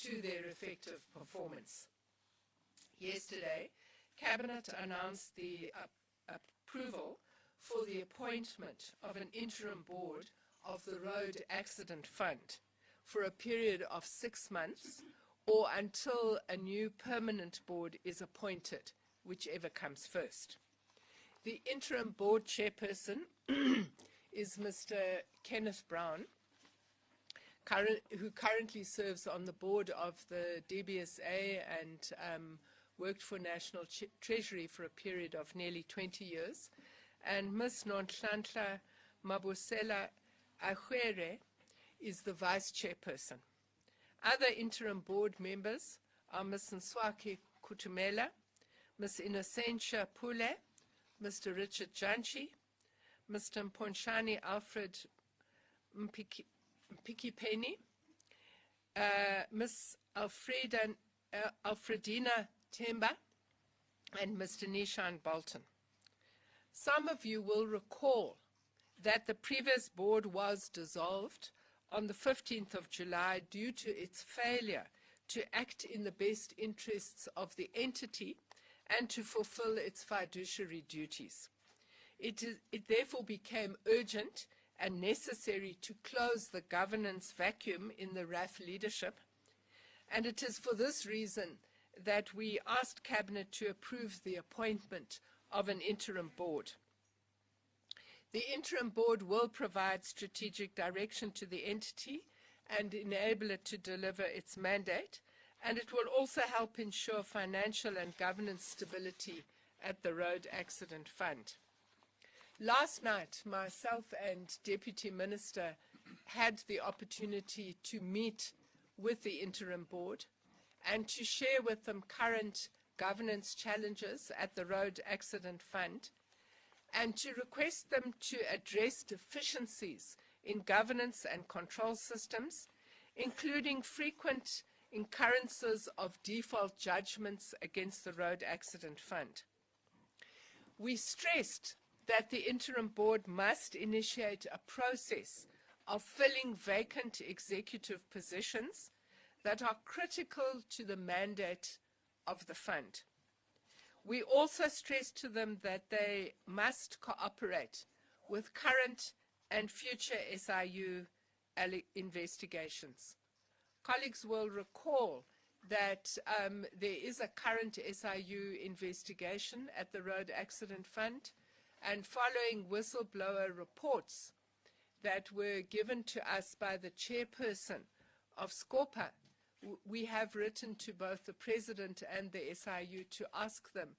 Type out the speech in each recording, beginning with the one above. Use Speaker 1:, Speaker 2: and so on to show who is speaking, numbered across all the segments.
Speaker 1: to their effective performance. Yesterday, Cabinet announced the approval for the appointment of an interim board of the Road Accident Fund for a period of 6 months or until a new permanent board is appointed, whichever comes first. The interim board chairperson is Mr. Kenneth Brown, who currently serves on the board of the DBSA and worked for National Treasury for a period of nearly 20 years, and Ms. Nonhlanhla Mabusela Agwere is the vice chairperson. Other interim board members are Ms. Nswaki Kutumela, Ms. Innocentia Pule, Mr. Richard Janchi, Mr. Mponshani Alfred Mpikipeni, Ms. Alfredina Temba, and Mr. Nishan Bolton. Some of you will recall that the previous board was dissolved on the 15th of July due to its failure to act in the best interests of the entity and to fulfill its fiduciary duties. It therefore became urgent and necessary to close the governance vacuum in the RAF leadership, and it is for this reason that we asked Cabinet to approve the appointment of an interim board. The interim board will provide strategic direction to the entity and enable it to deliver its mandate, and it will also help ensure financial and governance stability at the Road Accident Fund. Last night, myself and Deputy Minister had the opportunity to meet with the interim board and to share with them current governance challenges at the Road Accident Fund and to request them to address deficiencies in governance and control systems, including frequent occurrences of default judgments against the Road Accident Fund. We stressed that the interim board must initiate a process of filling vacant executive positions that are critical to the mandate of the fund. We also stressed to them that they must cooperate with current and future SIU investigations. Colleagues will recall that there is a current SIU investigation at the Road Accident Fund, and following whistleblower reports that were given to us by the chairperson of SCOPA, we have written to both the President and the SIU to ask them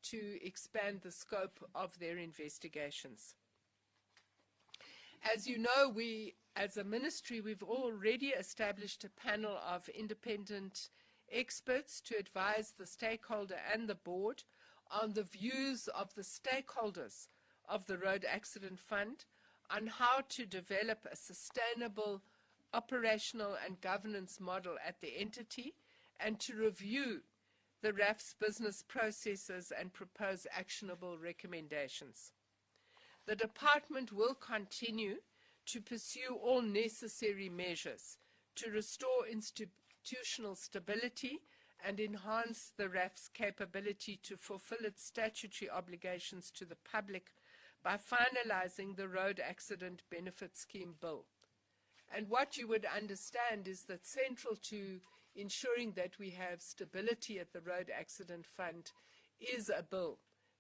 Speaker 1: to expand the scope of their investigations. As you know, we, as a ministry, we've already established a panel of independent experts to advise the stakeholder and the board on the views of the stakeholders of the Road Accident Fund on how to develop a sustainable operational and governance model at the entity and to review the RAF's business processes and propose actionable recommendations. The department will continue to pursue all necessary measures to restore institutional stability and enhance the RAF's capability to fulfill its statutory obligations to the public by finalizing the Road Accident Benefit Scheme Bill. And what you would understand is that central to ensuring that we have stability at the Road Accident Fund is a bill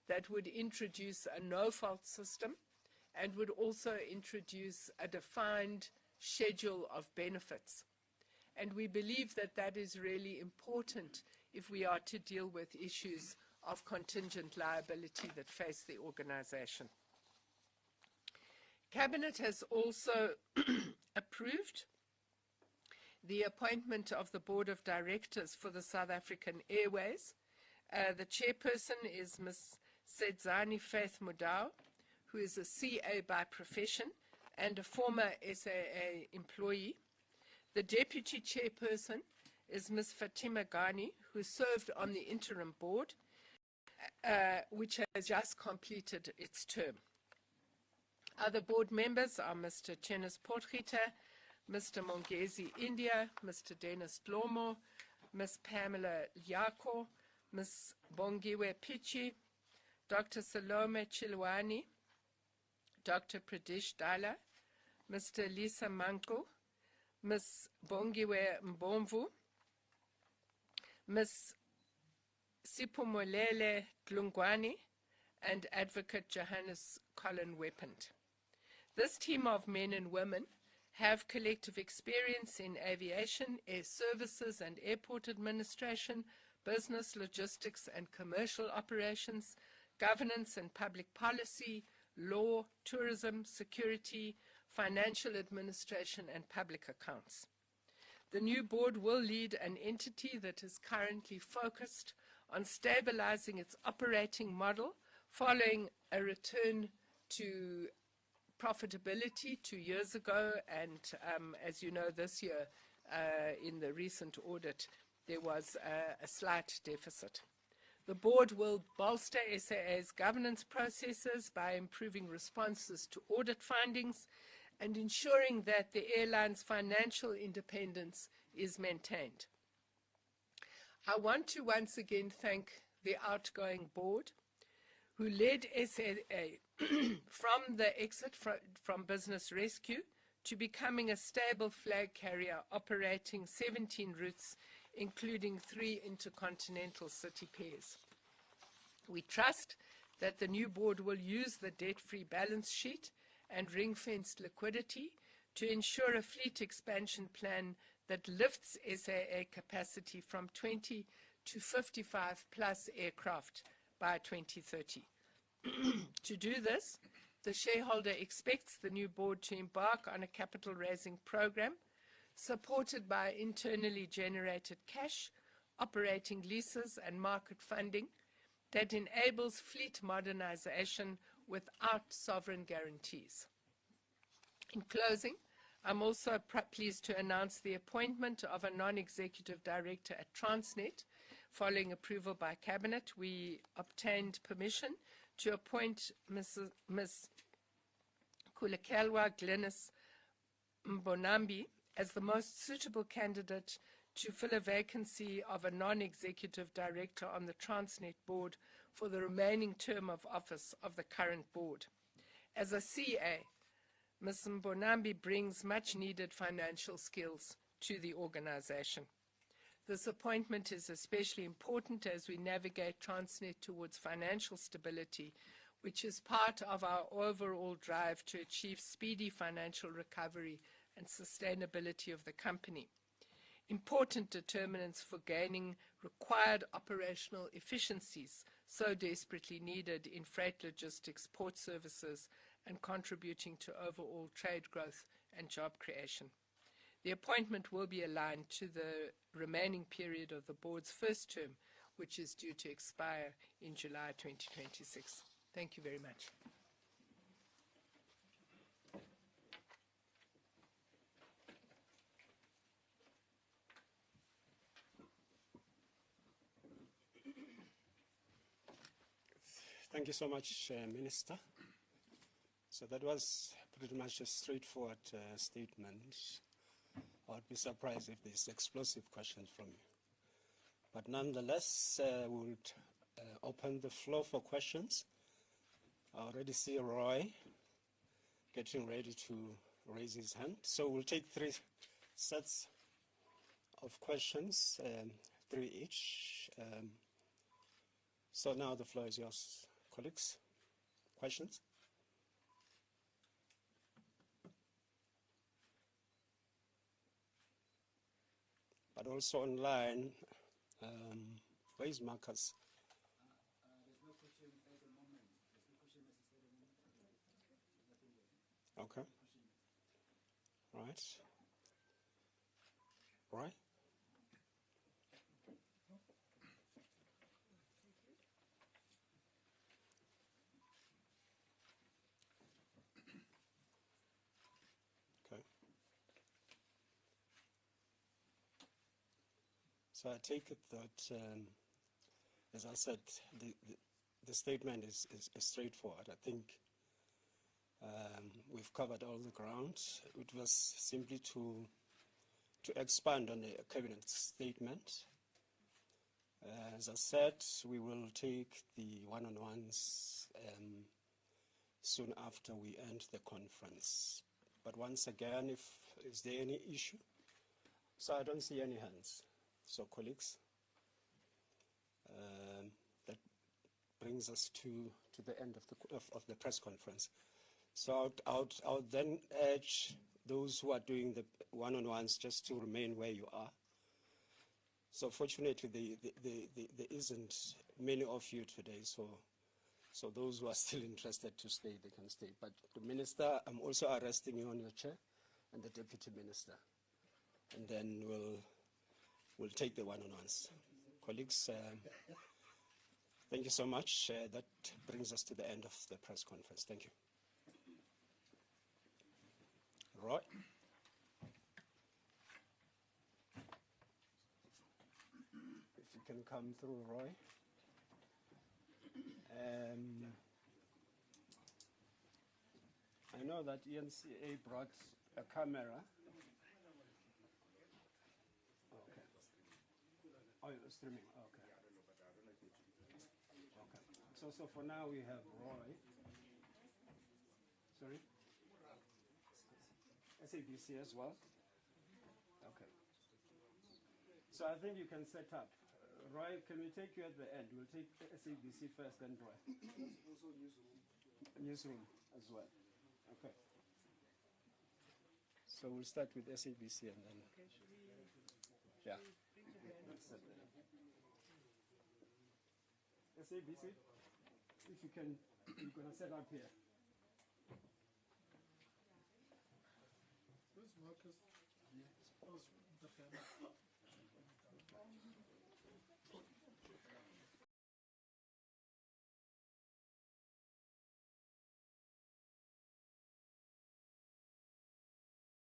Speaker 1: that would introduce a no-fault system and would also introduce a defined schedule of benefits. And we believe that that is really important if we are to deal with issues of contingent liability that face the organization. Cabinet has also approved the appointment of the Board of Directors for the South African Airways. The chairperson is Ms. Sedzani Faith Mudau, who is a CA by profession and a former SAA employee. The deputy chairperson is Ms. Fatima Ghani, who served on the interim board, which has just completed its term. Other board members are Mr. Chenis Potgieter, Mr. Mongezi India, Mr. Dennis Dlomo, Ms. Pamela Lyako, Ms. Bongiwe Pichi, Dr. Salome Chilwani, Dr. Pradesh Dala, Mr. Lisa Manko, Ms. Bongiwe Mbomvu, Ms. Sipumolele Glungwani, and Advocate Johannes Colin Weapond. This team of men and women have collective experience in aviation, air services and airport administration, business, logistics and commercial operations, governance and public policy, law, tourism, security, financial administration and public accounts. The new board will lead an entity that is currently focused on stabilizing its operating model following a return to profitability 2 years ago, and as you know, this year in the recent audit there was a slight deficit. The board will bolster SAA's governance processes by improving responses to audit findings and ensuring that the airline's financial independence is maintained. I want to once again thank the outgoing board who led SAA from the exit from business rescue to becoming a stable flag carrier operating 17 routes, including 3 intercontinental city pairs. We trust that the new board will use the debt-free balance sheet and ring-fenced liquidity to ensure a fleet expansion plan that lifts SAA capacity from 20 to 55 plus aircraft by 2030. To do this, the shareholder expects the new board to embark on a capital raising program supported by internally generated cash, operating leases and market funding that enables fleet modernization without sovereign guarantees. In closing, I'm also pleased to announce the appointment of a non-executive director at Transnet. Following approval by Cabinet, we obtained permission to appoint Ms. Hlengwa Glenys Mbonambi as the most suitable candidate to fill a vacancy of a non-executive director on the Transnet board for the remaining term of office of the current board. As a CA, Ms. Mbonambi brings much-needed financial skills to the organization. This appointment is especially important as we navigate Transnet towards financial stability, which is part of our overall drive to achieve speedy financial recovery and sustainability of the company. Important determinants for gaining required operational efficiencies so desperately needed in freight logistics, port services, and contributing to overall trade growth and job creation. The appointment will be aligned to the remaining period of the board's first term, which is due to expire in July 2026. Thank you very much.
Speaker 2: Thank you so much, Minister. So that was pretty much a straightforward statement. I'd be surprised if there's explosive questions from you. But nonetheless, we'll open the floor for questions. I already see Roy getting ready to raise his hand. So we'll take 3 sets of questions, 3 each. So now the floor is yours, colleagues. Questions? But also online, where is Marcus?
Speaker 3: There's no question at the moment. There's no question necessary at the moment.
Speaker 2: Okay. Right. Right. Okay. So I take it that, as I said, the statement is straightforward. I think We've covered all the ground. It was simply to expand on the cabinet statement. As I said, we will take the one-on-ones soon after we end the conference. But once again, is there any issue? So I don't see any hands. So colleagues, that brings us to the end of the press conference. So I would then urge those who are doing the one-on-ones just to remain where you are. So fortunately, there isn't many of you today, so those who are still interested to stay, they can stay. But the minister, I'm also arresting you on your chair, and the deputy minister. And then we'll take the one-on-ones. Colleagues, thank you so much. That brings us to the end of the press conference. Thank you. Roy? If you can come through, Roy. I know that ENCA brought a camera. Okay. Oh, you're streaming. Okay. Okay. So for now we have Roy. Sorry? SABC as well? Okay. So I think you can set up. Roy, can we take you at the end? We'll take SABC first, then Roy. Also newsroom as well. Okay. So we'll start with SABC and then. Okay, yeah. Let's set that up. SABC, if you can, you're going to set up here.
Speaker 4: Where's Marcus? How's the family?